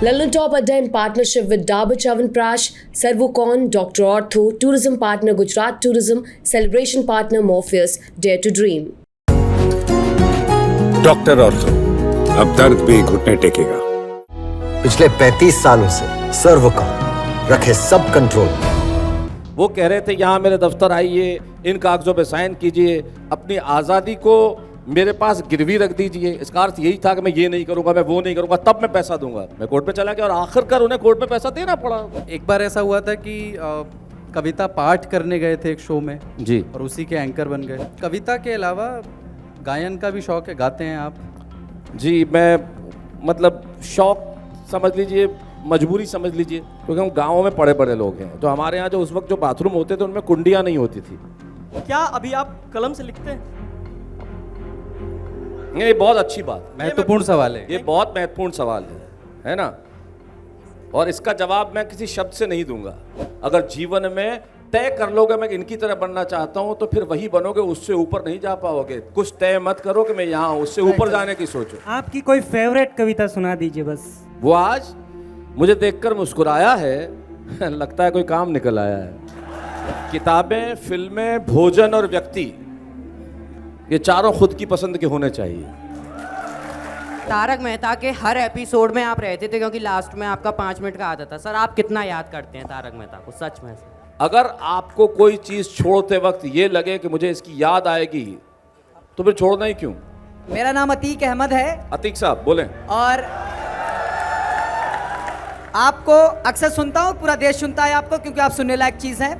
London Top Adda in partnership with Dabur Chyawanprash, Servocon, Dr. Ortho, Tourism Partner Gujarat Tourism, Celebration Partner Morpheus, Dare to Dream. Doctor ortho, अब दर्द भी घुटने टेकेगा। पिछले 35 सालों से सर्वकॉन रखे सब कंट्रोल। वो कह रहे थे यहाँ मेरे दफ्तर आइए, इन कागजों पे साइन कीजिए, अपनी आज़ादी को मेरे पास गिरवी रख दीजिए। इसका अर्थ यही था कि मैं ये नहीं करूँगा, मैं वो नहीं करूँगा, तब मैं पैसा दूंगा। मैं कोर्ट पे चला गया और आखिरकार उन्हें कोर्ट में पैसा देना पड़ा। एक बार ऐसा हुआ था कि कविता पाठ करने गए थे एक शो में जी, और उसी के एंकर बन गए। कविता के अलावा गायन का भी शौक है, गाते हैं आप? जी, मैं मतलब शौक समझ लीजिए, मजबूरी समझ लीजिए, क्योंकि हम गाँव में पड़े बड़े लोग हैं। तो हमारे यहाँ जो उस वक्त जो बाथरूम होते थे उनमें कुंडियाँ नहीं होती थी। क्या अभी आप कलम से लिखते हैं? ये बहुत अच्छी बात, महत्वपूर्ण सवाल है। ये बहुत महत्वपूर्ण सवाल है ना? और इसका जवाब मैं किसी शब्द से नहीं दूंगा। अगर जीवन में तय कर लोगे मैं इनकी तरह बनना चाहता हूं, तो फिर वही बनोगे, उससे ऊपर नहीं जा पाओगे। कुछ तय मत करो कि मैं यहाँ हूं, उससे ऊपर जाने की सोचो। आपकी कोई फेवरेट कविता सुना दीजिए बस। वो आज मुझे देखकर मुस्कुराया है लगता है कोई काम निकल आया है। किताबें, फिल्में, भोजन और व्यक्ति, ये चारों खुद की पसंद के होने चाहिए। तारक मेहता के हर एपिसोड में आप रहते थे, क्योंकि लास्ट में आपका 5 मिनट का आता था। सर, आप कितना याद करते हैं तारक मेहता को, सच में? अगर आपको कोई चीज छोड़ते वक्त ये लगे कि मुझे इसकी याद आएगी, तो फिर छोड़ना ही क्यों? मेरा नाम अतीक अहमद है। अतीक साहब बोलें। और आपको अक्सर सुनता हूँ, पूरा देश सुनता है आपको, क्योंकि आप सुनने लायक चीज हैं।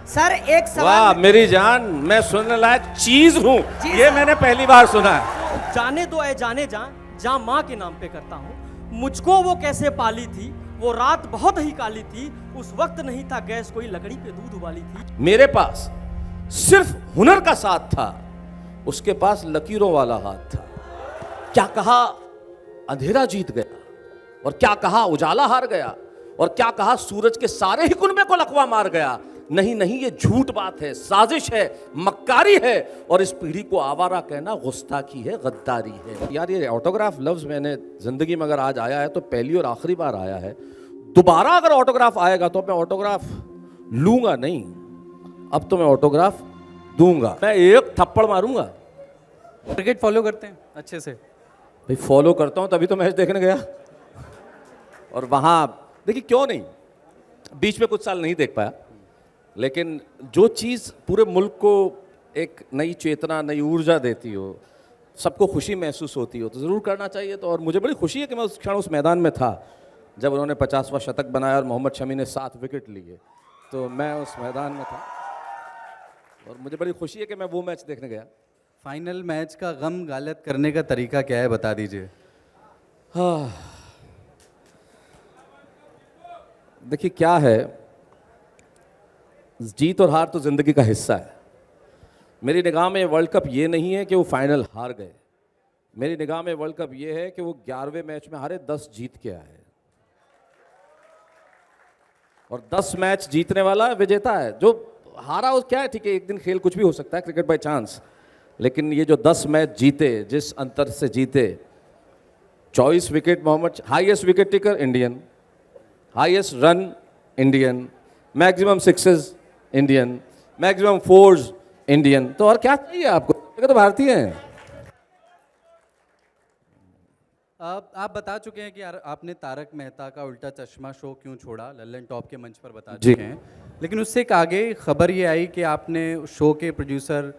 सर, एक सवाल। वाह मेरी जान, मैं सुनने लायक चीज हूँ, ये मैंने पहली बार सुना है। जाने दो ऐ जाने जा माँ के नाम पे करता हूँ। मुझको वो कैसे पाली थी, वो रात बहुत ही काली थी, उस वक्त नहीं था गैस, कोई लकड़ी पे दूध उबाली थी। मेरे पास सिर्फ हुनर का साथ था, उसके पास लकीरों वाला हाथ था। क्या कहा अंधेरा जीत गया, और क्या कहा उजाला हार गया, और क्या कहा सूरज के सारे ही कुनबे को लकवा मार गया। नहीं नहीं, ये झूठ बात है, साजिश है, मक्कारी है, और इस पीढ़ी को आवारा कहना गुस्ताखी है, गद्दारी है। यार, ये ऑटोग्राफ लफ्ज मैंने जिंदगी में अगर आज आया है तो पहली और आखिरी बार आया है। दोबारा अगर ऑटोग्राफ आएगा तो मैं ऑटोग्राफ लूंगा नहीं, अब तो मैं ऑटोग्राफ दूंगा। मैं एक थप्पड़ मारूंगा। क्रिकेट फॉलो करते हैं अच्छे से? भाई फॉलो करता हूं, तभी तो मैच देखने गया। और वहां देखिए, क्यों नहीं, बीच में कुछ साल नहीं देख पाया, लेकिन जो चीज़ पूरे मुल्क को एक नई चेतना, नई ऊर्जा देती हो, सबको खुशी महसूस होती हो, तो ज़रूर करना चाहिए। तो और मुझे बड़ी खुशी है कि मैं उस क्षण उस मैदान में था जब उन्होंने 50वां शतक बनाया और मोहम्मद शमी ने 7 विकेट लिए, तो मैं उस मैदान में था और मुझे बड़ी खुशी है कि मैं वो मैच देखने गया। फाइनल मैच का गम गालिब करने का तरीका क्या है, बता दीजिए। हाँ, देखिए क्या है, जीत और हार तो जिंदगी का हिस्सा है। मेरी निगाह में वर्ल्ड कप ये नहीं है कि वो फाइनल हार गए, मेरी निगाह में वर्ल्ड कप ये है कि वो 11वें मैच में हारे, 10 जीत के आए, और 10 मैच जीतने वाला विजेता है। जो हारा वो क्या है, ठीक है, एक दिन खेल कुछ भी हो सकता है, क्रिकेट बाय चांस, लेकिन ये जो 10 मैच जीते, जिस अंतर से जीते, 24 wicket Mohammed, highest wicket taker Indian, highest run Indian, maximum sixes Indian, maximum fours Indian, तो और क्या चाहिए आपको? तो भारतीय हैं। आप बता चुके हैं कि आपने तारक मेहता का उल्टा चश्मा शो क्यों छोड़ा, लल्लन टॉप के मंच पर बता चुके हैं, लेकिन उससे एक आगे खबर ये आई कि आपने शो के प्रोड्यूसर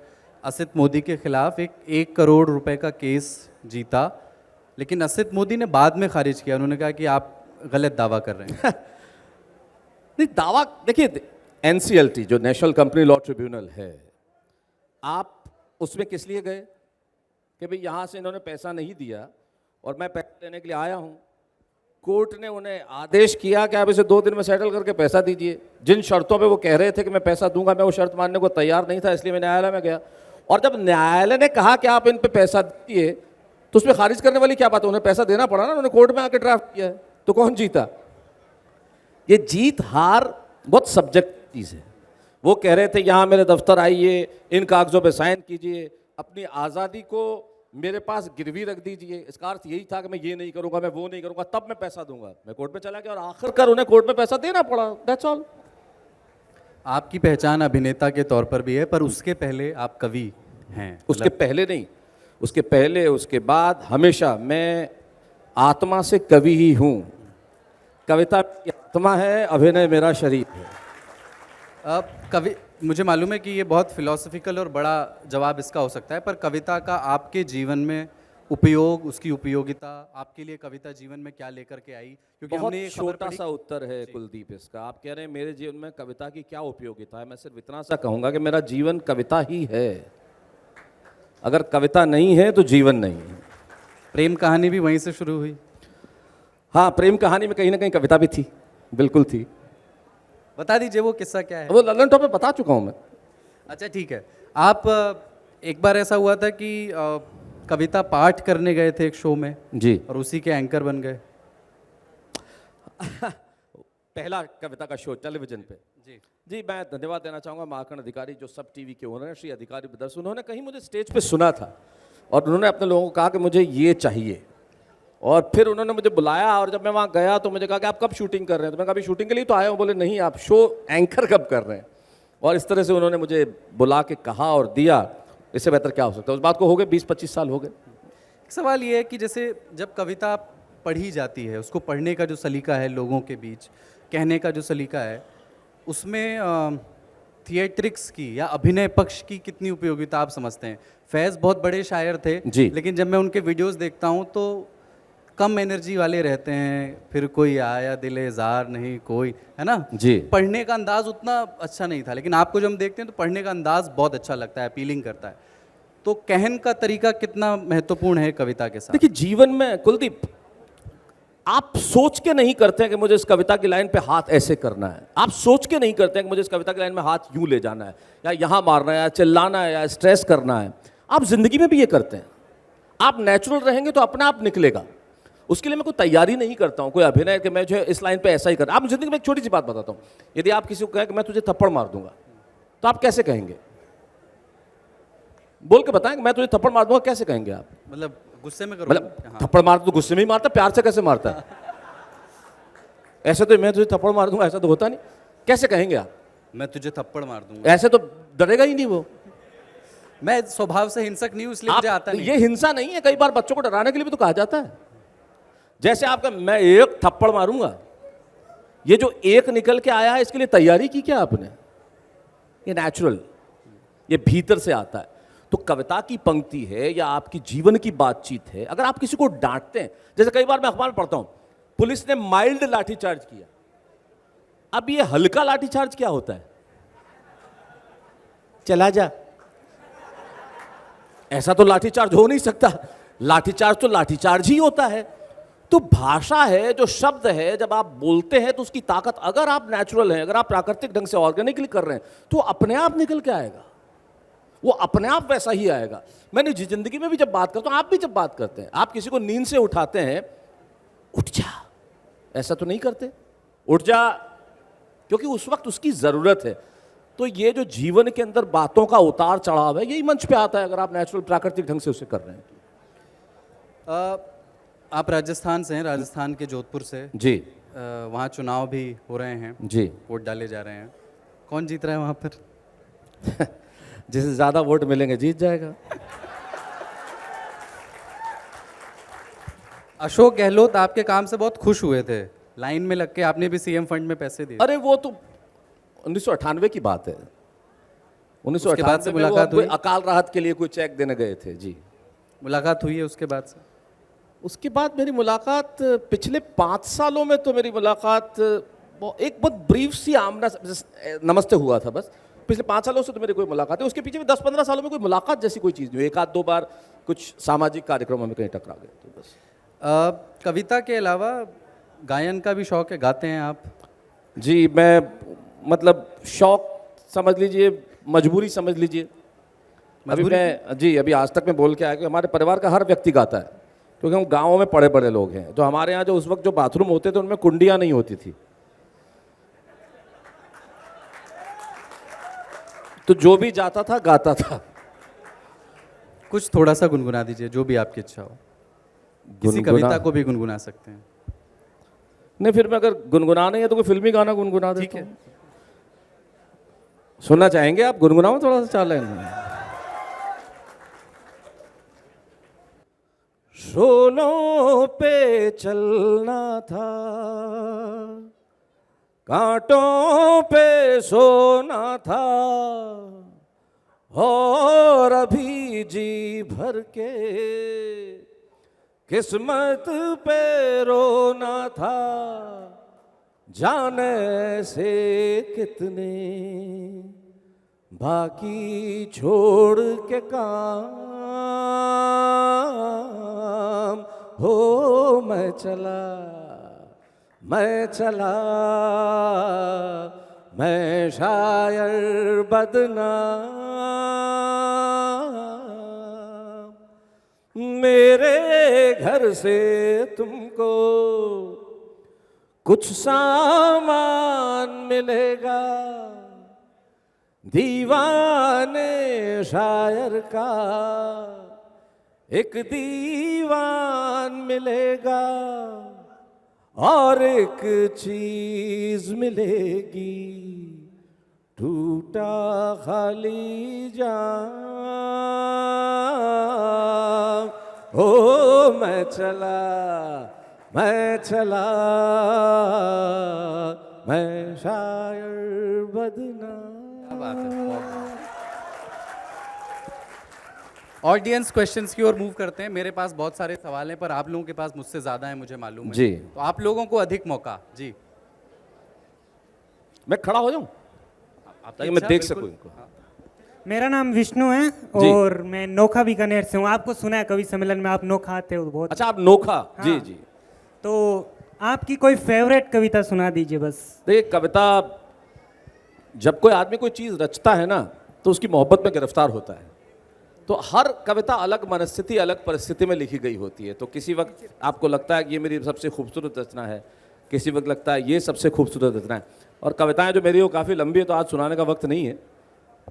असित मोदी के खिलाफ 1 करोड़ रुपए का केस जीता, लेकिन असित मोदी ने बाद में खारिज किया। उन्होंने कहा कि आप गलत दावा कर रहे हैं। नहीं, दावा देखिए, NCLT जो नेशनल कंपनी लॉ ट्रिब्यूनल है, आप उसमें किस लिए गए कि भाई यहाँ से इन्होंने पैसा नहीं दिया और मैं पैसा लेने के लिए आया हूँ। कोर्ट ने उन्हें आदेश किया कि आप इसे 2 दिन में सेटल करके पैसा दीजिए। जिन शर्तों पे वो कह रहे थे कि मैं पैसा दूंगा, मैं वो शर्त मानने को तैयार नहीं था, इसलिए मैं न्यायालय में गया। और जब न्यायालय ने कहा कि आप इन पे पैसा दीजिए, तो उसमें खारिज करने वाली क्या बात है? उन्हें पैसा देना पड़ा ना, उन्होंने कोर्ट में आके ड्राफ्ट किया है, तो कौन जीता? ये जीत हार बहुत सब्जेक्ट चीज़ है। वो कह रहे थे यहाँ मेरे दफ्तर आइए, इन कागजों पे साइन कीजिए, अपनी आज़ादी को मेरे पास गिरवी रख दीजिए, इसका अर्थ यही था कि मैं ये नहीं करूंगा, मैं वो नहीं करूंगा, तब मैं पैसा दूंगा। मैं कोर्ट में चला गया और आखिरकार उन्हें कोर्ट में पैसा देना पड़ा, दैट्स ऑल। आपकी पहचान अभिनेता के तौर पर भी है, पर उसके पहले आप कवि हैं। उसके पहले नहीं, उसके पहले उसके बाद हमेशा मैं आत्मा से कवि ही हूँ। कविता मेरी आत्मा है, अभिनय मेरा शरीर है। अब कवि, मुझे मालूम है कि ये बहुत फिलोसफिकल और बड़ा जवाब इसका हो सकता है, पर कविता का आपके जीवन में उपयोग, उसकी उपयोगिता, आपके लिए कविता जीवन में क्या लेकर के आई? क्योंकि बहुत हमने ये खबर छोटा पढ़ी। सा उत्तर है कुलदीप इसका। आप कह रहे हैं मेरे जीवन में कविता की क्या उपयोगिता है, मैं सिर्फ इतना सा कहूँगा कि मेरा जीवन कविता ही है। अगर कविता नहीं है तो जीवन नहीं है। प्रेम कहानी भी वहीं से शुरू हुई? हाँ, प्रेम कहानी में कहीं ना कहीं कविता भी थी, बिल्कुल थी। बता दीजिए वो किस्सा क्या है। वो ललन टॉप पे बता चुका हूँ मैं। अच्छा ठीक है। आप एक बार ऐसा हुआ था कि कविता पाठ करने गए थे एक शो में जी, और उसी के एंकर बन गए। पहला कविता का शो टेलीविजन पे। जी जी, मैं धन्यवाद देना चाहूँगा महाकर्ण अधिकारी जो सब टीवी के ओनर हैं, श्री अधिकारी ब्रदर्स। उन्होंने कहीं मुझे स्टेज पे सुना था और उन्होंने अपने लोगों को कहा कि मुझे ये चाहिए, और फिर उन्होंने मुझे बुलाया। और जब मैं वहाँ गया तो मुझे कहा कि आप कब शूटिंग कर रहे हैं? तो मैं कहा अभी शूटिंग के लिए तो आया हूँ। बोले नहीं, आप शो एंकर कब कर रहे हैं? और इस तरह से उन्होंने मुझे बुला के कहा और दिया। इससे बेहतर क्या हो सकता है? उस बात को हो गए 20-25 साल हो गए। एक सवाल ये है कि जैसे जब कविता पढ़ी जाती है, उसको पढ़ने का जो सलीका है लोगों के बीच, कहने का जो सलीका है, उसमें थिएट्रिक्स की या अभिनय पक्ष की कितनी उपयोगिता आप समझते हैं? फैज़ बहुत बड़े शायर थे जी, लेकिन जब मैं उनके वीडियोस देखता हूँ तो कम एनर्जी वाले रहते हैं। फिर कोई आया दिले जार नहीं कोई, है ना जी। पढ़ने का अंदाज उतना अच्छा नहीं था, लेकिन आपको जब हम देखते हैं तो पढ़ने का अंदाज बहुत अच्छा लगता है, अपीलिंग करता है। तो कहन का तरीका कितना महत्वपूर्ण है कविता के साथ? देखिए, जीवन में कुलदीप आप सोच के नहीं करते हैं कि मुझे इस कविता की लाइन पे हाथ ऐसे करना है। आप सोच के नहीं करते हैं कि मुझे इस कविता की लाइन में हाथ यूं ले जाना है, या यहाँ मारना है, या चिल्लाना है, या स्ट्रेस करना है। आप जिंदगी में भी ये करते हैं। आप नेचुरल रहेंगे तो अपने आप निकलेगा। उसके लिए मैं कोई तैयारी नहीं करता हूँ, कोई अभिनय कि मैं जो है इस लाइन पे ऐसा ही कर। आप जिंदगी में एक छोटी सी बात बताता हूँ। यदि आप किसी को कहें कि मैं तुझे थप्पड़ मार दूंगा, तो आप कैसे कहेंगे? बोल के बताएं कि मैं तुझे थप्पड़ मार दूंगा, कैसे कहेंगे आप? मतलब गुस्से में करोगे? मतलब हाँ। थप्पड़ मार तो गुस्से में ही मारता, प्यार से कैसे मारता है? ऐसे तो मैं तुझे थप्पड़ मार दूंगा ऐसा तो होता नहीं। कैसे कहेंगे आप? मैं तुझे थप्पड़ मार दूंगा। ऐसे तो डरेगा ही नहीं वो। मैं स्वभाव से हिंसक नहीं हूँ इसलिए आप मुझे आता नहीं। ये हिंसा नहीं है, कई बार बच्चों को डराने के लिए भी तो कहा जाता है। जैसे आपका मैं एक थप्पड़ मारूंगा, ये जो एक निकल के आया है इसके लिए तैयारी की क्या आपने? ये नेचुरल, ये भीतर से आता है। तो कविता की पंक्ति है या आपकी जीवन की बातचीत है, अगर आप किसी को डांटते हैं, जैसे कई बार मैं अखबार में पढ़ता हूं पुलिस ने माइल्ड लाठीचार्ज किया। अब ये हल्का लाठीचार्ज क्या होता है? चला जा, ऐसा तो लाठीचार्ज हो नहीं सकता। लाठीचार्ज तो लाठीचार्ज ही होता है। तो भाषा है, जो शब्द है, जब आप बोलते हैं तो उसकी ताकत, अगर आप नेचुरल हैं, अगर आप प्राकृतिक ढंग से ऑर्गेनिकली कर रहे हैं, तो अपने आप निकल के आएगा, वो अपने आप वैसा ही आएगा। मैंने जिंदगी में भी जब बात करता हूं, आप भी जब बात करते हैं, आप किसी को नींद से उठाते हैं, उठ जा, ऐसा तो नहीं करते, उठ जा, क्योंकि उस वक्त उसकी जरूरत है। तो ये जो जीवन के अंदर बातों का उतार चढ़ाव है, यही मंच पे आता है अगर आप नेचुरल प्राकृतिक ढंग से उसे कर रहे हैं। आप राजस्थान से हैं, राजस्थान के जोधपुर से जी। वहाँ चुनाव भी हो रहे हैं जी। वोट डाले जा रहे हैं। कौन जीत रहा है वहाँ पर? जिसे ज्यादा वोट मिलेंगे जीत जाएगा। अशोक गहलोत आपके काम से बहुत खुश हुए थे, लाइन में लग के आपने भी सीएम फंड में पैसे दिए। अरे वो तो 1998 की बात है। उसके बाद से 1998 में वो मुलाकात कोई हुई? अकाल राहत के लिए कोई चेक देने गए थे। जी। मुलाकात हुई है उसके बाद से? उसके बाद मेरी मुलाकात पिछले 5 सालों में तो मेरी मुलाकात एक बहुत ब्रीफ सी आमना नमस्ते हुआ था बस। पिछले 5 सालों से तो मेरी कोई मुलाकात है। उसके पीछे भी 10-15 सालों में कोई मुलाकात जैसी कोई चीज़ नहीं हुई। 1-2 बार कुछ सामाजिक कार्यक्रमों में कहीं टकरा गए तो बस। कविता के अलावा गायन का भी शौक है, गाते हैं आप? जी, मैं मतलब शौक समझ लीजिए, मजबूरी समझ लीजिए। अभी आज तक मैं बोल के आया कि हमारे परिवार का हर व्यक्ति गाता है, क्योंकि हम गाँवों में पढ़े बड़े लोग हैं। तो हमारे यहाँ जो उस वक्त जो बाथरूम होते थे उनमें कुंडियाँ नहीं होती थी, तो जो भी जाता था गाता था। कुछ थोड़ा सा गुनगुना दीजिए, जो भी आपकी इच्छा हो। किसी कविता को भी गुनगुना सकते हैं। नहीं, फिर मैं अगर गुनगुना नहीं है तो कोई फिल्मी गाना गुनगुना देता ठीक है। हूं। सुनना चाहेंगे आप? गुनगुनाओ थोड़ा सा, चाल है। शोलों पे चलना था, कांटों पे सोना था, और अभी जी भर के किस्मत पे रोना था। जाने से कितने बाकी छोड़ के काम हो, मैं चला, मैं शायर बदनाम। मेरे घर से तुमको कुछ सामान मिलेगा, दीवाने शायर का एक दीवान मिलेगा, और एक चीज मिलेगी, टूटा खाली जाम। ओ मैं चला, मैं शायर बदनाम। ऑडियंस क्वेश्चंस की ओर मूव करते हैं। मेरे पास बहुत सारे सवाल हैं, पर आप लोगों के पास मुझसे ज़्यादा है, मुझे मालूम है। जी। तो आप लोगों को अधिक मौका। जी, मैं खड़ा हो जाऊं ताकि मैं देख सकूं इनको। मेरा नाम विष्णु है और मैं नोखा बीकानेर से हूँ। आपको सुना है कवि सम्मेलन में आप नोखा आते हो बहुत। अच्छा, आप नोखा। हाँ। जी जी। तो आपकी कोई फेवरेट कविता सुना दीजिए बस। देखिए, कविता, जब कोई आदमी कोई चीज़ रचता है ना तो उसकी मोहब्बत में गिरफ्तार होता है। तो हर कविता अलग मनस्थिति, अलग परिस्थिति में लिखी गई होती है। तो किसी वक्त आपको लगता है कि ये मेरी सबसे खूबसूरत रचना है, किसी वक्त लगता है ये सबसे खूबसूरत रचना है। और कविताएं जो मेरी वो काफ़ी लंबी है, तो आज सुनाने का वक्त नहीं है,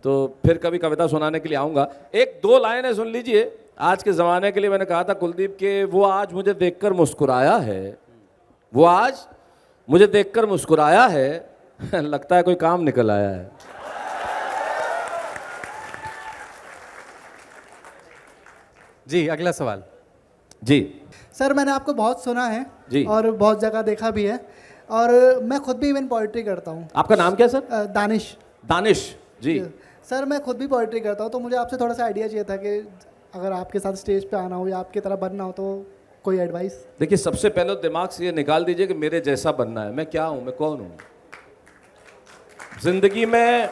तो फिर कभी कविता सुनाने के लिए आऊँगा। एक दो लाइनें सुन लीजिए। आज के ज़माने के लिए मैंने कहा था कुलदीप के, वो आज मुझे देखकर मुस्कुराया है, वो आज मुझे देखकर मुस्कुराया है, लगता है कोई काम निकल आया है। जी, अगला सवाल। जी सर, मैंने आपको बहुत सुना है जी। और बहुत जगह देखा भी है, और मैं खुद भी इवन पोइट्री करता हूँ। आपका नाम क्या सर? दानिश। दानिश जी। सर, मैं खुद भी पोइट्री करता हूँ, तो मुझे आपसे थोड़ा सा आइडिया चाहिए था कि अगर आपके साथ स्टेज पे आना हो या आपकी तरह बनना हो तो कोई एडवाइस। देखिए, सबसे पहले तो दिमाग से ये निकाल दीजिए कि मेरे जैसा बनना है। मैं क्या हूँ, मैं कौन हूँ? जिंदगी में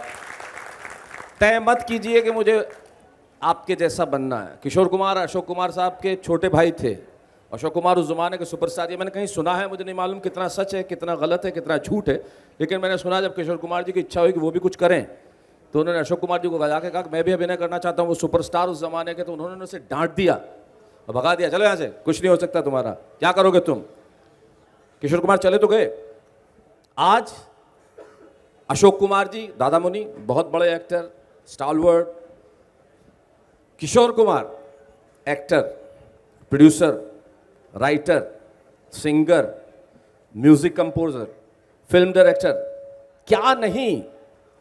तय मत कीजिए कि मुझे आपके जैसा बनना है। किशोर कुमार अशोक कुमार साहब के छोटे भाई थे। अशोक कुमार उस ज़माने के सुपरस्टार। ये मैंने कहीं सुना है, मुझे नहीं मालूम कितना सच है, कितना गलत है, कितना झूठ है, लेकिन मैंने सुना जब किशोर कुमार जी की इच्छा हुई कि वो भी कुछ करें तो उन्होंने अशोक कुमार जी को जाके कहा कि मैं भी अभिनय करना चाहता हूँ, वो सुपरस्टार उस ज़माने के। तो उन्होंने उसे डांट दिया और भगा दिया, चलो यहाँ से, कुछ नहीं हो सकता तुम्हारा, क्या करोगे तुम। किशोर कुमार चले तो गए। आज अशोक कुमार जी, दादा मुनि, बहुत बड़े actor, stalwart. Kishore Kumar actor, producer, writer, singer, music composer, film director, क्या नहीं।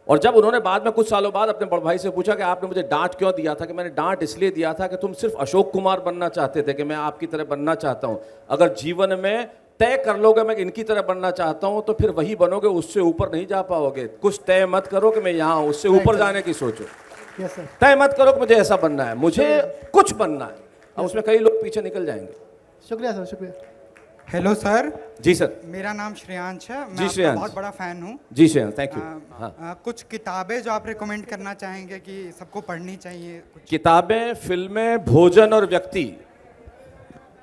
और जब उन्होंने बाद में कुछ सालों बाद अपने बड़ भाई से पूछा कि आपने मुझे डांट क्यों दिया था, कि मैंने डांट इसलिए दिया था कि तुम सिर्फ अशोक कुमार बनना चाहते थे, कि मैं आपकी तरह बनना चाहता हूं। अगर जीवन में तय कर लोगे मैं इनकी तरह बनना चाहता हूं तो फिर वही बनोगे, उससे ऊपर नहीं जा पाओगे। कुछ तय मत करो कि मैं यहाँ हूं, उससे ऊपर जाने की सोचो। तय मत करो कि मुझे ऐसा बनना है, मुझे कुछ बनना है, और उसमें कई लोग पीछे निकल जाएंगे। शुक्रिया सर, शुक्रिया। Hello sir. जी सर। मेरा नाम श्रेयांश है, जी मैं श्रेयांश, बहुत बड़ा फैन हूँ। जी श्रेयांश, थैंक यू। कुछ किताबें जो आप रिकमेंड करना चाहेंगे कि सबको पढ़नी चाहिए? कुछ किताबें, फिल्में, भोजन और व्यक्ति,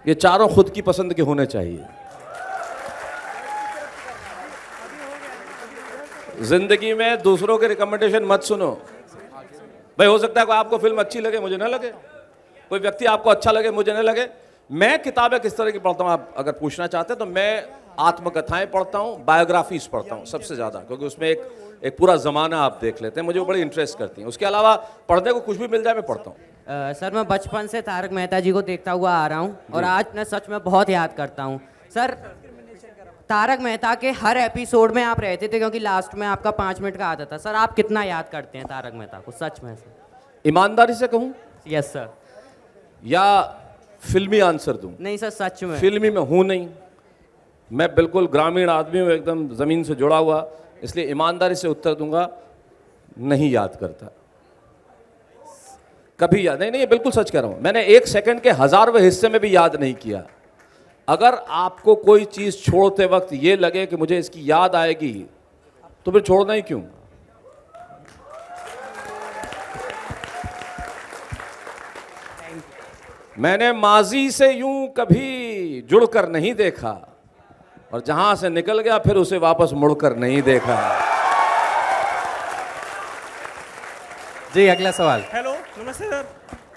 ये चारों खुद की पसंद के होने चाहिए। जिंदगी में दूसरों के रिकमेंडेशन मत सुनो। भाई हो सकता है कोई आपको फिल्म अच्छी लगे, मुझे ना लगे, कोई व्यक्ति आपको अच्छा लगे, मुझे ना लगे। मैं किताबें किस तरह की पढ़ता हूँ आप अगर पूछना चाहते हैं तो मैं आत्मकथाएं पढ़ता हूँ, बायोग्राफीज पढ़ता हूँ सबसे ज़्यादा, क्योंकि उसमें एक पूरा ज़माना आप देख लेते हैं, मुझे वो बड़ी इंटरेस्ट करती हैं। उसके अलावा पढ़ने को कुछ भी मिल जाए मैं पढ़ता हूँ। सर मैं बचपन से तारक मेहता जी को देखता हुआ आ रहा हूँ और आज मैं सच में बहुत याद करता हूँ सर। तारक मेहता के हर एपिसोड में आप रहते थे क्योंकि लास्ट में आपका 5 मिनट का आता था। सर आप कितना याद करते हैं तारक मेहता को सच में सर? ईमानदारी से कहूँ यस सर। या फिल्मी आंसर दूं? नहीं सर सच में। फिल्मी में हूं नहीं, मैं बिल्कुल ग्रामीण आदमी हूं, एकदम ज़मीन से जुड़ा हुआ, इसलिए ईमानदारी से उत्तर दूंगा, नहीं याद करता कभी। याद नहीं, ये बिल्कुल सच कह रहा हूं। मैंने 1 सेकंड के 1000वें हिस्से में भी याद नहीं किया। अगर आपको कोई चीज़ छोड़ते वक्त ये लगे कि मुझे इसकी याद आएगी तो फिर छोड़ना ही क्यों? मैंने माजी से यूं कभी जुड़कर नहीं देखा और जहां से निकल गया फिर उसे वापस मुड़कर नहीं देखा। जी अगला सवाल। हेलो नमस्ते सर।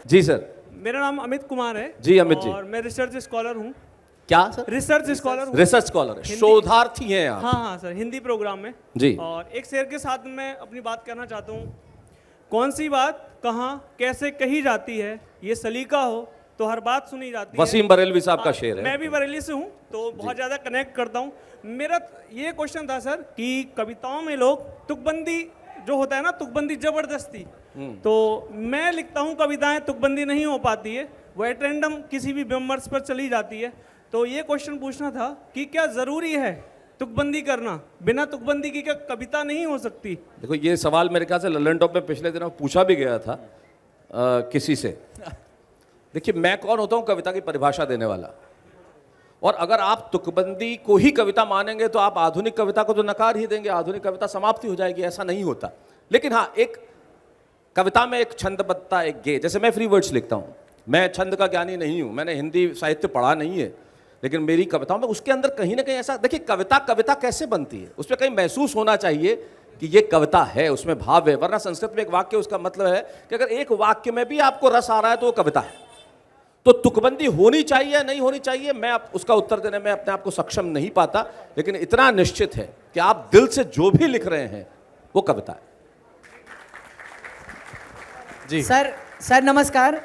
जी सर। मेरा नाम अमित कुमार है। जी अमित जी। और मैं रिसर्च स्कॉलर हूँ। क्या सर? रिसर्च स्कॉलर हूँ। रिसर्च स्कॉलर, शोधार्थी हैं आप? हाँ हाँ सर, हिंदी प्रोग्राम में। जी। और एक शेर के साथ मैं अपनी बात करना चाहता हूँ। कौन सी बात कहाँ कैसे कही जाती है, ये सलीका हो तो हर बात सुनी जाती है। वसीम बरेलवी साहब का शेर है। मैं भी बरेली से हूँ तो बहुत ज़्यादा कनेक्ट करता हूँ। मेरा ये क्वेश्चन था सर कि कविताओं में लोग तुकबंदी जो होता है ना, तुकबंदी जबरदस्ती, तो मैं लिखता हूँ कविताएं, तुकबंदी नहीं हो पाती है, वो एट रैंडम किसी भी विमर्श पर चली जाती है। तो ये क्वेश्चन पूछना था कि क्या ज़रूरी है तुकबंदी करना? बिना तुकबंदी की क्या कविता नहीं हो सकती? देखो ये सवाल मेरे ख्याल से लल्लन टॉप में पिछले दिनों पूछा भी गया था किसी से। देखिए मैं कौन होता हूँ कविता की परिभाषा देने वाला, और अगर आप तुकबंदी को ही कविता मानेंगे तो आप आधुनिक कविता को तो नकार ही देंगे, आधुनिक कविता समाप्ति हो जाएगी। ऐसा नहीं होता। लेकिन हाँ, एक कविता में एक छंदबद्धता, एक गे, जैसे मैं फ्री वर्ड्स लिखता हूँ, मैं छंद का ज्ञानी नहीं हूँ, मैंने हिंदी साहित्य पढ़ा नहीं है, लेकिन मेरी कविताओं में उसके अंदर कहीं ना कहीं ऐसा, देखिए कविता कविता कैसे बनती है, उसमें कहीं महसूस होना चाहिए कि ये कविता है, उसमें भाव है। वरना संस्कृत में एक वाक्य, उसका मतलब है कि अगर एक वाक्य में भी आपको रस आ रहा है तो वो कविता है। तो तुकबंदी होनी चाहिए या नहीं होनी चाहिए, मैं उसका उत्तर देने में अपने आप को सक्षम नहीं पाता, लेकिन इतना निश्चित है कि आप दिल से जो भी लिख रहे हैं वो कविता है। जी सर नमस्कार।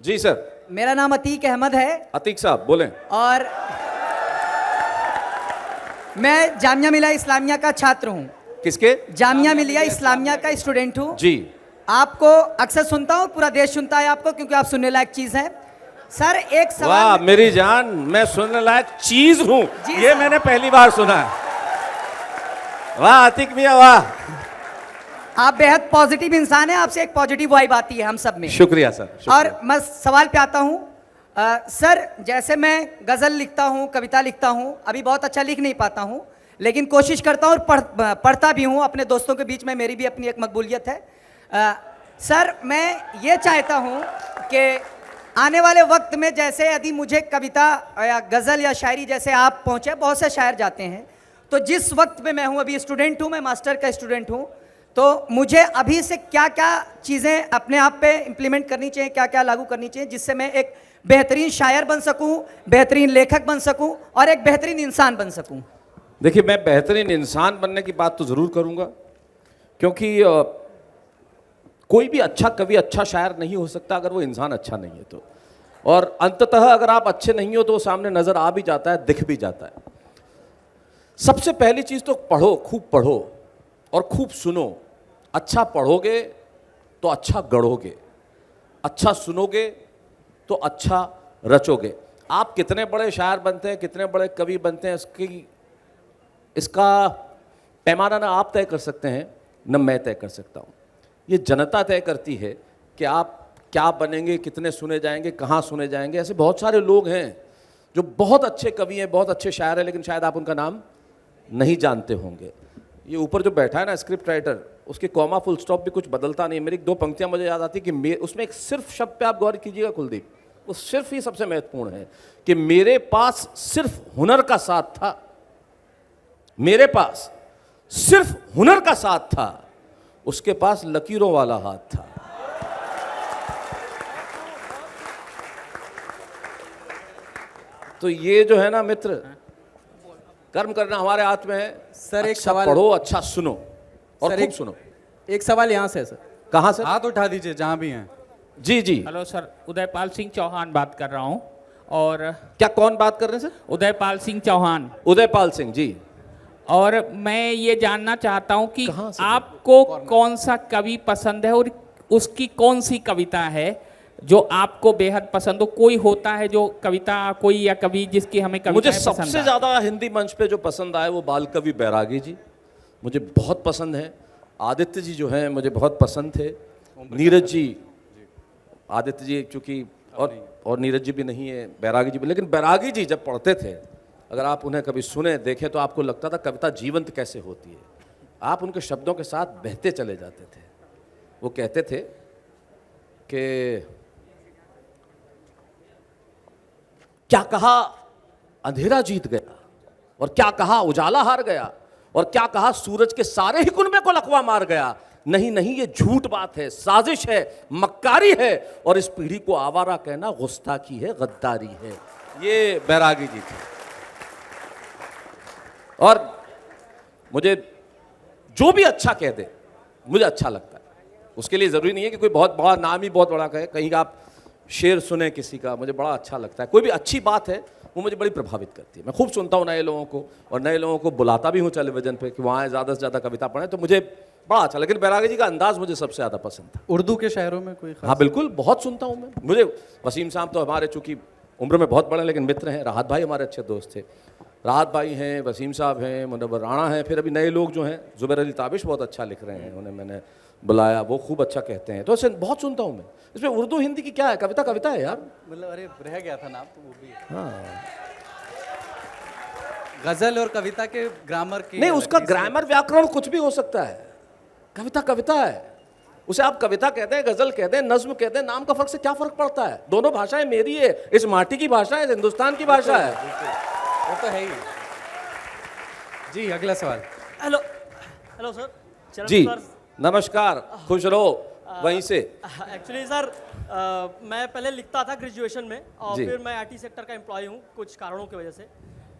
जी सर। मेरा नाम अतीक अहमद है। अतीक साहब बोलें। और मैं जामिया मिलिया इस्लामिया का छात्र हूँ। किसके? जामिया मिलिया इस्लामिया का स्टूडेंट हूँ। जी। आपको अक्सर सुनता हूँ, पूरा देश सुनता है आपको, क्योंकि आप सुनने लायक चीज है। सर एक सवाल। वाह मेरी जान, मैं सुनने लायक चीज हूँ, ये मैंने पहली बार सुना है। वाह अतीक मियां वाह। आप बेहद पॉजिटिव इंसान हैं, आपसे एक पॉजिटिव वाइब आती है हम सब में। शुक्रिया सर। शुक्रिया। और मैं सवाल पे आता हूँ। सर जैसे मैं गज़ल लिखता हूँ, कविता लिखता हूँ, अभी बहुत अच्छा लिख नहीं पाता हूँ, लेकिन कोशिश करता हूँ और पढ़ता भी हूँ। अपने दोस्तों के बीच में मेरी भी अपनी एक मकबूलियत है। सर मैं ये चाहता हूँ कि आने वाले वक्त में जैसे यदि मुझे कविता या गज़ल या शायरी, जैसे आप पहुँचे, बहुत से शायर जाते हैं, तो जिस वक्त में मैं हूँ, अभी स्टूडेंट हूँ, मैं मास्टर का स्टूडेंट हूँ, तो मुझे अभी से क्या क्या चीज़ें अपने आप पे इम्प्लीमेंट करनी चाहिए, क्या क्या लागू करनी चाहिए, जिससे मैं एक बेहतरीन शायर बन सकूं, बेहतरीन लेखक बन सकूं और एक बेहतरीन इंसान बन सकूं? देखिए मैं बेहतरीन इंसान बनने की बात तो ज़रूर करूंगा, क्योंकि कोई भी अच्छा कवि, अच्छा शायर नहीं हो सकता अगर वो इंसान अच्छा नहीं है तो। और अंततः अगर आप अच्छे नहीं हो तो वो सामने नज़र आ भी जाता है, दिख भी जाता है। सबसे पहली चीज़ तो पढ़ो, खूब पढ़ो और खूब सुनो। अच्छा पढ़ोगे तो अच्छा गढ़ोगे, अच्छा सुनोगे तो अच्छा रचोगे। आप कितने बड़े शायर बनते हैं, कितने बड़े कवि बनते हैं, इसका पैमाना ना आप तय कर सकते हैं न मैं तय कर सकता हूँ। ये जनता तय करती है कि आप क्या बनेंगे, कितने सुने जाएंगे, कहाँ सुने जाएंगे। ऐसे बहुत सारे लोग हैं जो बहुत अच्छे कवि हैं, बहुत अच्छे शायर हैं, लेकिन शायद आप उनका नाम नहीं जानते होंगे। ये ऊपर जो बैठा है ना स्क्रिप्ट राइटर, उसके कॉमा फुल स्टॉप भी कुछ बदलता नहीं। मेरी 2 पंक्तियां मुझे याद आती कि उसमें एक सिर्फ शब्द पे आप गौर कीजिएगा कुलदीप, वो सिर्फ ही सबसे महत्वपूर्ण है कि मेरे पास सिर्फ हुनर का साथ था, मेरे पास सिर्फ हुनर का साथ था, उसके पास लकीरों वाला हाथ था। तो ये जो है ना मित्र, कर्म करना हमारे हाथ में है। सर एक अच्छा सवाल पढ़ो, अच्छा सुनो और सर, खूब सुनो। एक सवाल यहाँ से है सर। कहाँ से? हाथ उठा दीजिए जहाँ भी हैं। जी जी। हेलो सर, उदयपाल सिंह चौहान बात कर रहा हूँ। और क्या कौन बात कर रहे हैं सर? उदयपाल सिंह चौहान। उदयपाल सिंह जी। और मैं ये जानना चाहता हूँ कि कहाँ से? आपको कौन सा कवि पसंद है और उसकी कौन सी कविता है जो आपको बेहद पसंद हो? कोई होता है जो कविता, कोई या कवि जिसकी हमें कविताएं मुझे पसंद सबसे आए? ज्यादा हिंदी मंच पे जो पसंद आए वो बाल कवि बैरागी जी, मुझे बहुत पसंद है। आदित्य जी जो हैं मुझे बहुत पसंद थे। नीरज जी, आदित्य जी चूंकि और नीरज जी भी नहीं है, बैरागी जी भी। लेकिन बैरागी जी जब पढ़ते थे, अगर आप उन्हें कभी सुने देखें तो आपको लगता था कविता जीवंत कैसे होती है। आप उनके शब्दों के साथ बहते चले जाते थे। वो कहते थे कि क्या कहा अंधेरा जीत गया, और क्या कहा उजाला हार गया, और क्या कहा सूरज के सारे ही कुनबे को लकवा मार गया। नहीं नहीं, ये झूठ बात है, साजिश है, मक्कारी है, और इस पीढ़ी को आवारा कहना गुस्ताखी है, गद्दारी है। ये बैरागी जी थे। और मुझे जो भी अच्छा कह दे मुझे अच्छा लगता है। उसके लिए ज़रूरी नहीं है कि कोई बहुत बड़ा नाम ही बहुत बड़ा कहे। कहीं आप शेर सुने किसी का, मुझे बड़ा अच्छा लगता है। कोई भी अच्छी बात है वो मुझे बड़ी प्रभावित करती है। मैं खूब सुनता हूँ नए लोगों को, और नए लोगों को बुलाता भी हूँ टेलीविज़न पे कि वहाँ ज़्यादा से ज़्यादा कविता पढ़ें, तो मुझे बड़ा अच्छा। लेकिन बैरागी जी का अंदाज़ मुझे सबसे ज़्यादा पसंद था। उर्दू के शायरों में कोई खास? हाँ बिल्कुल, बहुत सुनता हूँ मैं। मुझे वसीम साहब तो हमारे चूँकि उम्र में बहुत बड़े लेकिन मित्र हैं। राहत भाई हमारे अच्छे दोस्त थे। राहत भाई हैं, वसीम साहब हैं, मुनव्वर राणा हैं। फिर अभी नए लोग जो हैं, ज़ुबैर अली ताबिश बहुत अच्छा लिख रहे हैं, उन्हें मैंने बुलाया, वो खूब अच्छा कहते हैं। तो ऐसे बहुत सुनता हूँ मैं। इसमें उर्दू हिंदी की क्या है, कविता कविता है यार। मतलब अरे रह गया था नाम तो वो भी है। हाँ, गजल और कविता के ग्रामर की नहीं, उसका ग्रामर व्याकरण कुछ भी हो सकता है। कविता कविता है, उसे आप कविता कहते हैं, गजल कहते हैं, नज्म कहते हैं, नाम का फर्क से क्या फर्क पड़ता है? दोनों भाषाएं मेरी है, इस माटी की भाषा है, हिंदुस्तान की भाषा है। वो तो है ही। जी अगला सवाल। Hello hello sir. जी नमस्कार, खुश रहो। वहीं से एक्चुअली सर मैं पहले लिखता था ग्रेजुएशन में, और जी। फिर मैं आईटी सेक्टर का एम्प्लॉय हूँ कुछ कारणों की वजह से।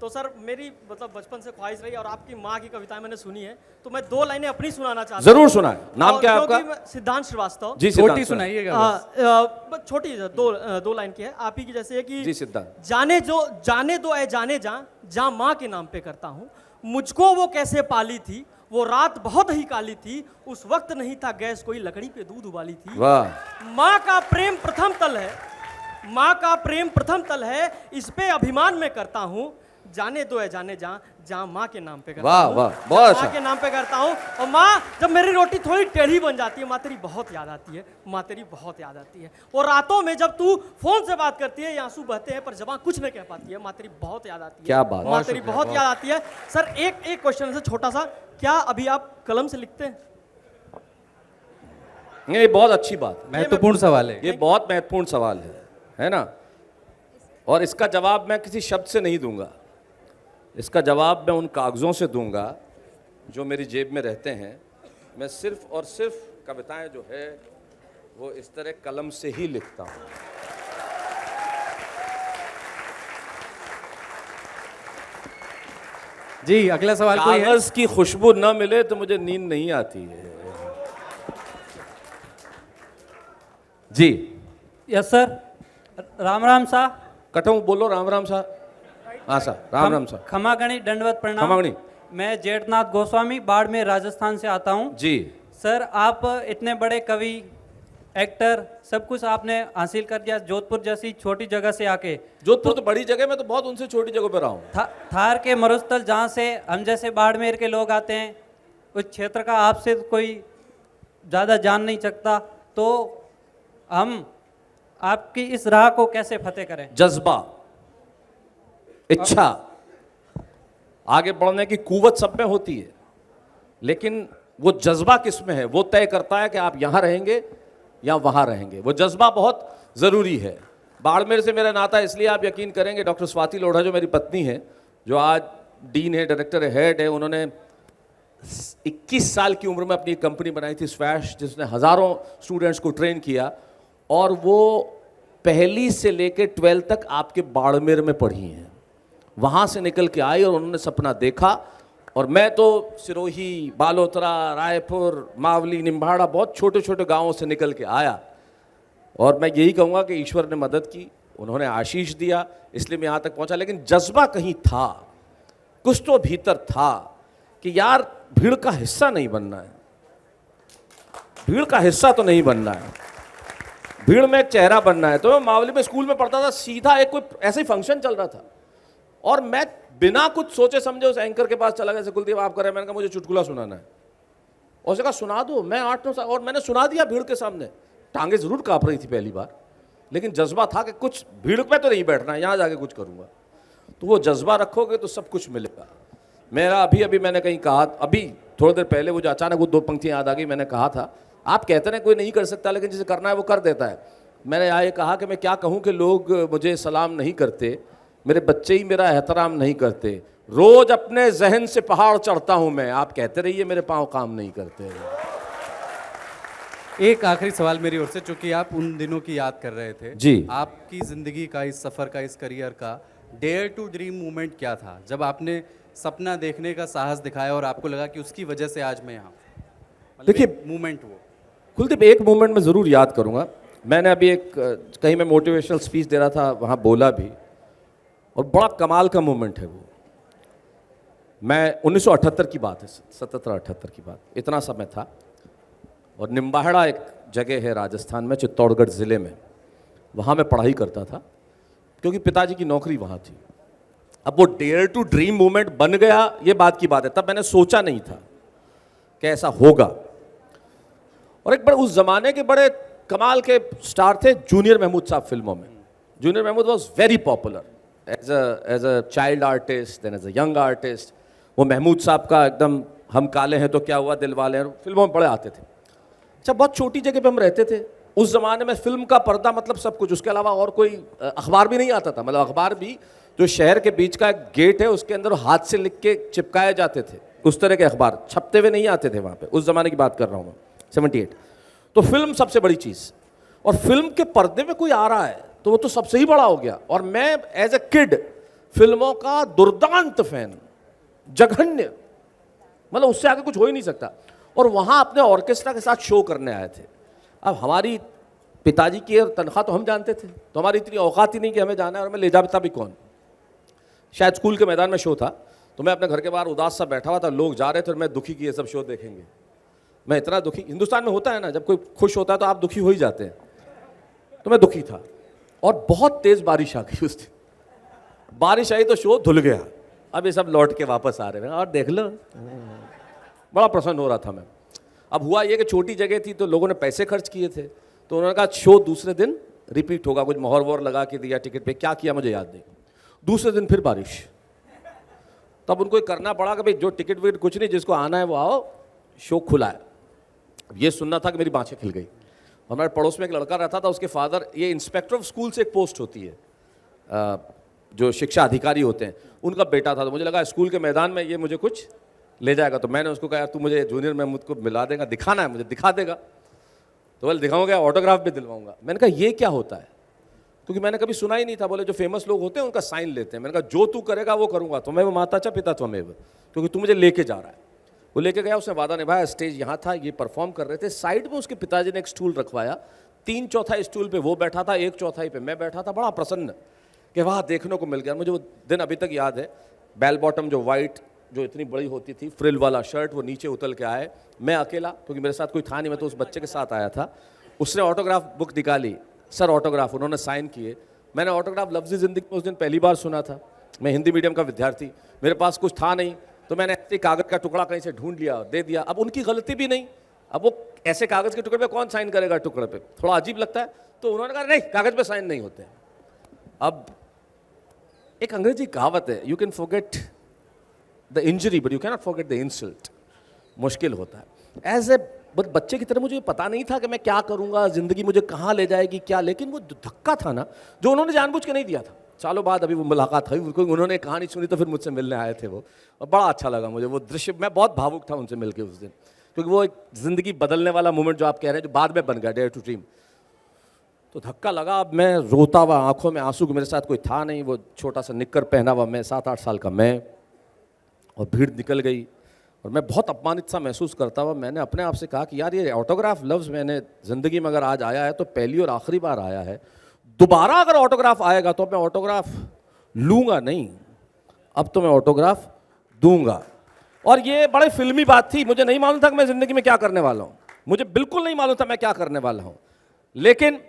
तो सर मेरी मतलब बचपन से ख्वाहिश रही, और आपकी माँ की कविताएं मैंने सुनी है, तो मैं 2 लाइनें अपनी सुनाना चाहता हूँ। जरूर सुनाए। नाम क्या है आपका? सिद्धांत श्रीवास्तव। जी छोटी सुनाइएगा। छोटी 2 लाइन की है, आप ही की जैसे है कि जी सिद्धांत। जाने दो ऐ जाने जा माँ के नाम पे करता हूँ। मुझको वो कैसे पाली थी, वो रात बहुत ही काली थी, उस वक्त नहीं था गैस, कोई लकड़ी पे दूध उबाली थी। वाह। माँ का प्रेम प्रथम तल है, माँ का प्रेम प्रथम तल है, इस पे अभिमान में करता हूँ। जाने दो है जाने जा माँ के नाम पे करता वाह हूँ। वाह, बहुत अच्छा। माँ के नाम पे करता हूँ। और माँ, जब मेरी रोटी थोड़ी टेढ़ी बन जाती है, माँ तेरी बहुत याद आती है, माँ तेरी बहुत याद आती है। और रातों में जब तू फोन से बात करती है, आंसू बहते हैं पर जबान कुछ नहीं कह पाती है, माँ तेरी बहुत याद आती है। क्या बात। माँ तेरी बहुत याद आती है। सर एक क्वेश्चन है छोटा सा, क्या अभी आप कलम से लिखते हैं? ये बहुत अच्छी बात, महत्वपूर्ण सवाल है। ये बहुत महत्वपूर्ण सवाल है ना? और इसका जवाब मैं किसी शब्द से नहीं दूंगा। इसका जवाब मैं उन कागज़ों से दूंगा जो मेरी जेब में रहते हैं। मैं सिर्फ और सिर्फ कविताएं जो है वो इस तरह कलम से ही लिखता हूँ। जी अगला सवाल कोई है? कागज की खुशबू न मिले तो मुझे नींद नहीं आती है। जी यस सर। राम राम सा। कटहूँ बोलो। राम राम सा। हाँ सर, राम राम सा। खमागणी दंडवत प्रणाम। खमागणी। मैं जेठनाथ गोस्वामी बाड़मेर राजस्थान से आता हूँ। जी सर, आप इतने बड़े कवि, एक्टर, सब कुछ आपने हासिल कर दिया जोधपुर जैसी छोटी जगह से आके। जोधपुर तो बड़ी जगह, मैं तो बहुत उनसे छोटी जगह पे रहा हूँ। थार के मरुस्थल जहाँ से हम जैसे बाड़मेर के लोग आते हैं, उस क्षेत्र का आपसे कोई ज़्यादा जान नहीं सकता, तो हम आपकी इस राह को कैसे फतेह करें? जज्बा, इच्छा, आगे बढ़ने की कुव्वत सब में होती है, लेकिन वो जज्बा किस में है वो तय करता है कि आप यहाँ रहेंगे या वहाँ रहेंगे। वो जज्बा बहुत ज़रूरी है। बाड़मेर से मेरा नाता इसलिए आप यकीन करेंगे, डॉक्टर स्वाति लोढ़ा जो मेरी पत्नी है, जो आज डीन है, डायरेक्टर है, हेड है, उन्होंने 21 साल की उम्र में अपनी एक कंपनी बनाई थी स्वैश, जिसने हज़ारों स्टूडेंट्स को ट्रेन किया, और वो पहली से लेकर 12 तक आपके बाड़मेर में पढ़ी हैं। वहाँ से निकल के आई और उन्होंने सपना देखा। और मैं तो सिरोही, बालोतरा, रायपुर, मावली, निम्बाड़ा, बहुत छोटे छोटे गांवों से निकल के आया, और मैं यही कहूँगा कि ईश्वर ने मदद की, उन्होंने आशीष दिया, इसलिए मैं यहाँ तक पहुँचा। लेकिन जज्बा कहीं था, कुछ तो भीतर था कि यार भीड़ का हिस्सा नहीं बनना है, भीड़ का हिस्सा तो नहीं बनना है, भीड़ में एक चेहरा बनना है। तो मैं मावली में स्कूल में पढ़ता था, सीधा एक कोई ऐसे ही फंक्शन चल रहा था और मैं बिना कुछ सोचे समझे उस एंकर के पास चला गया, जैसे कुलदीप आप कर रहे हैं। मैंने कहा मुझे चुटकुला सुनाना है, और उसने कहा सुना दो। मैं 8-9 साल, और मैंने सुना दिया भीड़ के सामने। टांगे जरूर कांप रही थी पहली बार, लेकिन जज्बा था कि कुछ भीड़ में तो नहीं बैठना, यहाँ जाके कुछ करूँगा। तो वो जज्बा रखोगे तो सब कुछ मिलेगा। मेरा अभी मैंने कहीं कहा, अभी थोड़ी देर पहले वो जो अचानक वो 2 पंक्तियाँ याद आ गई, मैंने कहा था आप कहते हैं कोई नहीं कर सकता, लेकिन जिसे करना है वो कर देता है। मैंने यहाँ ये कहा कि मैं क्या कहूँ कि लोग मुझे सलाम नहीं करते, मेरे बच्चे ही मेरा एहतराम नहीं करते, रोज अपने जहन से पहाड़ चढ़ता हूँ मैं, आप कहते रहिए मेरे पाँव काम नहीं करते। एक आखिरी सवाल मेरी ओर से, चूंकि आप उन दिनों की याद कर रहे थे जी, आपकी जिंदगी का, इस सफर का, इस करियर का डेयर टू ड्रीम मूवमेंट क्या था, जब आपने सपना देखने का साहस दिखाया और आपको लगा कि उसकी वजह से आज मैं यहाँ। देखिए मूवमेंट वो कुलदीप, एक मूवमेंट में ज़रूर याद करूँगा। मैंने अभी एक कहीं मैं मोटिवेशनल स्पीच दे रहा था, वहाँ बोला भी, और बड़ा कमाल का मूवमेंट है वो। मैं 1978 की बात है, 77-78 की बात, इतना समय था, और निम्बाहेड़ा एक जगह है राजस्थान में, चित्तौड़गढ़ ज़िले में, वहाँ मैं पढ़ाई करता था क्योंकि पिताजी की नौकरी वहाँ थी। अब वो डेयर टू ड्रीम मूवमेंट बन गया, ये बात की बात है, तब मैंने सोचा नहीं था कि ऐसा होगा। और एक बड़े उस ज़माने के बड़े कमाल के स्टार थे जूनियर महमूद साहब फिल्मों में। Junior Mehmood was very popular as a child artist, then as a young artist. वो महमूद साहब का एकदम हम काले हैं तो क्या हुआ दिल वाले हैं फिल्मों में बड़े आते थे। अच्छा, बहुत छोटी जगह पे हम रहते थे उस ज़माने में, फिल्म का पर्दा मतलब सब कुछ, उसके अलावा और कोई अखबार भी नहीं आता था। मतलब अखबार भी जो शहर के बीच का एक गेट है उसके अंदर हाथ से लिख के चिपकाए जाते थे, उस तरह के अखबार छपते हुए नहीं आते थे वहाँ पे। उस ज़माने की बात कर रहा हूँ मैं, 78। तो फिल्म सबसे बड़ी चीज़, और फिल्म के पर्दे में कोई आ रहा है तो वो तो सबसे ही बड़ा हो गया। और मैं एज ए किड फिल्मों का दुर्दांत फैन, जघन्य, मतलब उससे आगे कुछ हो ही नहीं सकता। और वहाँ अपने ऑर्केस्ट्रा के साथ शो करने आए थे। अब हमारी पिताजी की तनख्वाह तो हम जानते थे, तो हमारी इतनी औकात ही नहीं कि हमें जाना है, और मैं ले जाता भी कौन। शायद स्कूल के मैदान में शो था, तो मैं अपने घर के बाहर उदास सा बैठा हुआ था, लोग जा रहे थे और मैं दुखी कि ये सब शो देखेंगे। मैं इतना दुखी, हिंदुस्तान में होता है ना, जब कोई खुश होता है तो आप दुखी हो ही जाते हैं, तो मैं दुखी था। और बहुत तेज़ बारिश आ गई उस दिन, बारिश आई तो शो धुल गया। अब ये सब लौट के वापस आ रहे हैं और देख लो, बड़ा प्रसन्न हो रहा था मैं। अब हुआ ये कि छोटी जगह थी तो लोगों ने पैसे खर्च किए थे, तो उन्होंने कहा शो दूसरे दिन रिपीट होगा, कुछ मोहर वोहर लगा के दिया टिकट पे, क्या किया मुझे याद नहीं। दूसरे दिन फिर बारिश, तब उनको करना पड़ा कि भाई जो टिकट विकट कुछ नहीं, जिसको आना है वो आओ, शो खुला है। अब ये सुनना था कि मेरी बाँछें खिल गई। हमारे पड़ोस में एक लड़का रहता था, उसके फादर, ये इंस्पेक्टर ऑफ स्कूल से एक पोस्ट होती है, जो शिक्षा अधिकारी होते हैं, उनका बेटा था। तो मुझे लगा स्कूल के मैदान में ये मुझे कुछ ले जाएगा, तो मैंने उसको कहा यार तू मुझे जूनियर महमूद को मिला देगा, दिखाना है मुझे, दिखा देगा। तो बोले दिखाऊंगा, ऑटोग्राफ भी दिलवाऊंगा। मैंने कहा ये क्या होता है, क्योंकि मैंने कभी सुना ही नहीं था। बोले जो फेमस लोग होते हैं उनका साइन लेते हैं। मैंने कहा जो तू करेगा वो करूँगा, तुम्हें वो माता चा पिता तुम्हें, क्योंकि तू मुझे लेके जा रहा है। वो लेके गया, उसने वादा निभाया। स्टेज यहाँ था, ये परफॉर्म कर रहे थे, साइड में उसके पिताजी ने एक स्टूल रखवाया, 3/4 स्टूल पे वो बैठा था, 1/4 पे मैं बैठा था। बड़ा प्रसन्न कि वहाँ देखने को मिल गया। मुझे वो दिन अभी तक याद है। बेल बॉटम जो वाइट, जो इतनी बड़ी होती थी, फ्रिल वाला शर्ट, वो नीचे उतल के आए, मैं अकेला, क्योंकि मेरे साथ कोई था नहीं, मैं तो उस बच्चे के साथ आया था। उसने ऑटोग्राफ बुक निकाली, सर ऑटोग्राफ, उन्होंने साइन किए। मैंने ऑटोग्राफ लफ्ज़ी ज़िंदगी में उस दिन पहली बार सुना था। मैं हिंदी मीडियम का विद्यार्थी, मेरे पास कुछ था नहीं, तो मैंने ऐसे कागज़ का टुकड़ा कहीं से ढूंढ लिया और दे दिया। अब उनकी गलती भी नहीं, अब वो ऐसे कागज़ के टुकड़े पे कौन साइन करेगा, टुकड़े पे थोड़ा अजीब लगता है, तो उन्होंने कहा नहीं, कागज़ पे साइन नहीं होते। अब एक अंग्रेजी कहावत है, you can forget the injury but you can not forget the insult. मुश्किल होता है। एज ए बच्चे की तरह मुझे पता नहीं था कि मैं क्या करूँगा, ज़िंदगी मुझे कहाँ ले जाएगी क्या, लेकिन वो धक्का था ना, जो उन्होंने जानबूझ के नहीं दिया था। सालों बाद अभी वो मुलाकात हुई, उन्होंने कहानी सुनी तो फिर मुझसे मिलने आए थे वो, और बड़ा अच्छा लगा मुझे वो दृश्य। मैं बहुत भावुक था उनसे मिलके उस दिन, क्योंकि वो एक ज़िंदगी बदलने वाला मोमेंट जो आप कह रहे हैं, जो बाद में बन गया डेयर टू ड्रीम। तो धक्का लगा। अब मैं रोता हुआ, आंखों में आंसू, मेरे साथ कोई था नहीं, वो छोटा सा निक्कर पहना हुआ मैं, 7-8 साल का मैं, और भीड़ निकल गई। और मैं बहुत अपमानित सा महसूस करता हुआ मैंने अपने आप से कहा कि यार ये ऑटोग्राफ लफ्ज़ मैंने ज़िंदगी में अगर आज आया है तो पहली और आखिरी बार आया है, दोबारा अगर ऑटोग्राफ आएगा तो मैं ऑटोग्राफ लूँगा नहीं, अब तो मैं ऑटोग्राफ दूंगा। और ये बड़े फिल्मी बात थी, मुझे नहीं मालूम था कि मैं ज़िंदगी में क्या करने वाला हूँ, मुझे बिल्कुल नहीं मालूम था मैं क्या करने वाला हूँ। लेकिन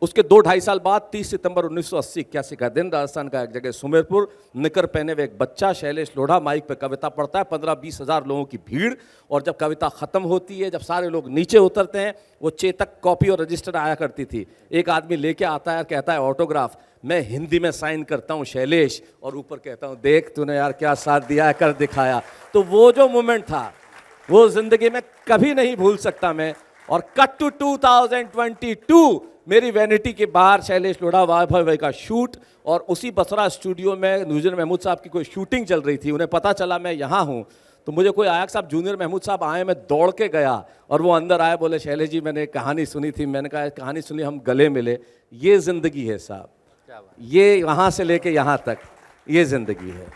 उसके 2-2.5 साल बाद 30 सितंबर 1980 का दिन, राजस्थान का एक जगह सुमेरपुर, निकर पहने हुए एक बच्चा शैलेश लोढ़ा माइक पे कविता पढ़ता है, 15-20 हज़ार लोगों की भीड़। और जब कविता ख़त्म होती है, जब सारे लोग नीचे उतरते हैं, वो चेतक कॉपी और रजिस्टर आया करती थी, एक आदमी लेके आता है और कहता है ऑटोग्राफ, मैं हिंदी में साइन करता हूँ शैलेश, और ऊपर कहता हूँ देख तूने यार क्या साथ दिया है, कर दिखाया। तो वो जो मोमेंट था वो ज़िंदगी में कभी नहीं भूल सकता मैं। और कट टू 2022, मेरी वैनिटी के बाहर शैलेश लोढ़ा भाई का शूट, और उसी बसरा स्टूडियो में जूनियर महमूद साहब की कोई शूटिंग चल रही थी। उन्हें पता चला मैं यहाँ हूँ तो मुझे कोई आया साहब जूनियर महमूद साहब आए, मैं दौड़ के गया और वो अंदर आए, बोले शैलेश जी मैंने कहानी सुनी थी। मैंने कहा कहानी सुनी, हम गले मिले। ये ज़िंदगी है साहब, ये वहाँ से लेके यहाँ तक ये ज़िंदगी है।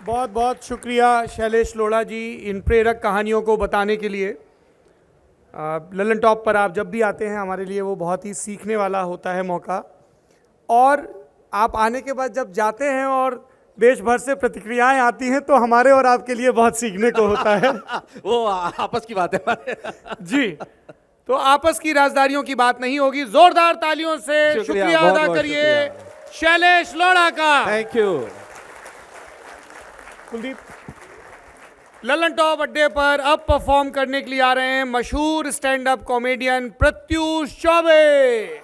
बहुत बहुत शुक्रिया शैलेश लोढ़ा जी इन प्रेरक कहानियों को बताने के लिए। ललन टॉप पर आप जब भी आते हैं हमारे लिए वो बहुत ही सीखने वाला होता है मौका, और आप आने के बाद जब जाते हैं और देश भर से प्रतिक्रियाएं आती हैं तो हमारे और आपके लिए बहुत सीखने को होता है। वो आपस की बात है जी, तो आपस की राजदारियों की बात नहीं होगी। जोरदार तालियों से शुक्रिया अदा करिए शैलेश लोढ़ा का। Thank you. Kuldeep, Lalan top अड्डे पर अब परफॉर्म करने के लिए आ रहे हैं मशहूर stand up comedian Pratyush Choubey.